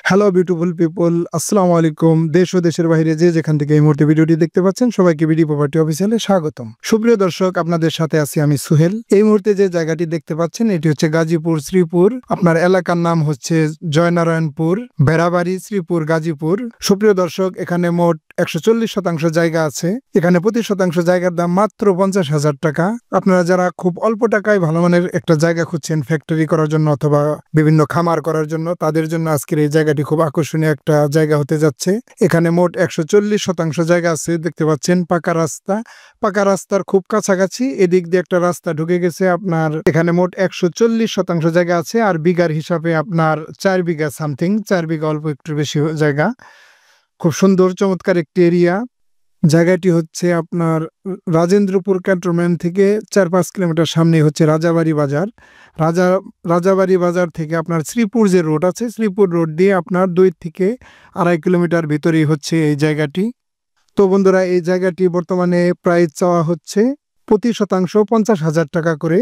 Hello beautiful people, আসসালামু আলাইকুম। দেশ ও দেশের বাইরে যে যেখান থেকে এই মুহূর্তে ভিডিওটি দেখতে পাচ্ছেন সবাইকে বিডি প্রপার্টি অফিসিয়ালে স্বাগতম। সুপ্রিয় দর্শক, আপনাদের সাথে আছি আমি সুহেল। এই মুহূর্তে যে জায়গাটি দেখতে পাচ্ছেন এটি হচ্ছে গাজীপুর শ্রীপুর। আপনার এলাকার নাম হচ্ছে জয়নারায়ণপুর, বেড়াবাড়ি, শ্রীপুর, গাজীপুর। সুপ্রিয় দর্শক, এখানে মোট 140% জায়গা আছে। এখানে প্রতি শতাংশ জায়গার দাম মাত্র 50,000 টাকা। আপনারা যারা খুব অল্প টাকায় ভালো মানের একটা জায়গা খুঁজছেন ফ্যাক্টরি করার জন্য অথবা বিভিন্ন খামার করার জন্য, তাদের জন্য আজকের এই জায়গাটি খুব আকর্ষণীয় একটা জায়গা হতে যাচ্ছে। এখানে মোট 140% জায়গা আছে। দেখতে পাচ্ছেন পাকা রাস্তা, পাকা রাস্তার খুব কাছাকাছি এদিক দিয়ে একটা রাস্তা ঢুকে গেছে। আপনার এখানে মোট 140% জায়গা আছে। আর বিঘার হিসাবে আপনার 4 বিঘা সামথিং, 4 বিঘা অল্প একটু বেশি জায়গা। খুব সুন্দর চমৎকার একটি এরিয়া। জায়গাটি হচ্ছে আপনার রাজেন্দ্রপুর ক্যান্টনমেন্ট থেকে 4-5 কিলোমিটার সামনে হচ্ছে রাজাবাড়ি বাজার। রাজাবাড়ি বাজার থেকে আপনার শ্রীপুর যে রোড আছে, শ্রীপুর রোড দিয়ে আপনার 2 থেকে 2.5 কিলোমিটার ভিতরেই হচ্ছে এই জায়গাটি। তো বন্ধুরা, এই জায়গাটি বর্তমানে প্রাইস চাওয়া হচ্ছে প্রতি শতাংশ 50,000 টাকা করে।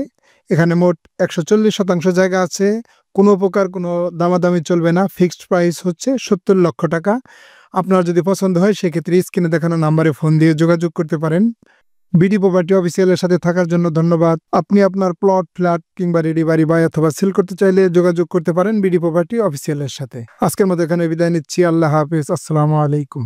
এখানে মোট 140% জায়গা আছে। কোনো প্রকার কোনো দামাদামি চলবে না। ফিক্সড প্রাইস হচ্ছে 70 লক্ষ টাকা। আপনার যদি পছন্দ হয় সেক্ষেত্রে স্ক্রিনে দেখানো নাম্বারে ফোন দিয়ে যোগাযোগ করতে পারেন। বিডি প্রপার্টি অফিসিয়ালের সাথে থাকার জন্য ধন্যবাদ। আপনি আপনার প্লট, ফ্ল্যাট কিংবা রেডি বাড়ি বাই অথবা সেল করতে চাইলে যোগাযোগ করতে পারেন বিডি প্রপার্টি অফিসিয়ালের সাথে। আজকের মতো এখানে বিদায় নিচ্ছি। আল্লাহ হাফিজ, আসসালামু আলাইকুম।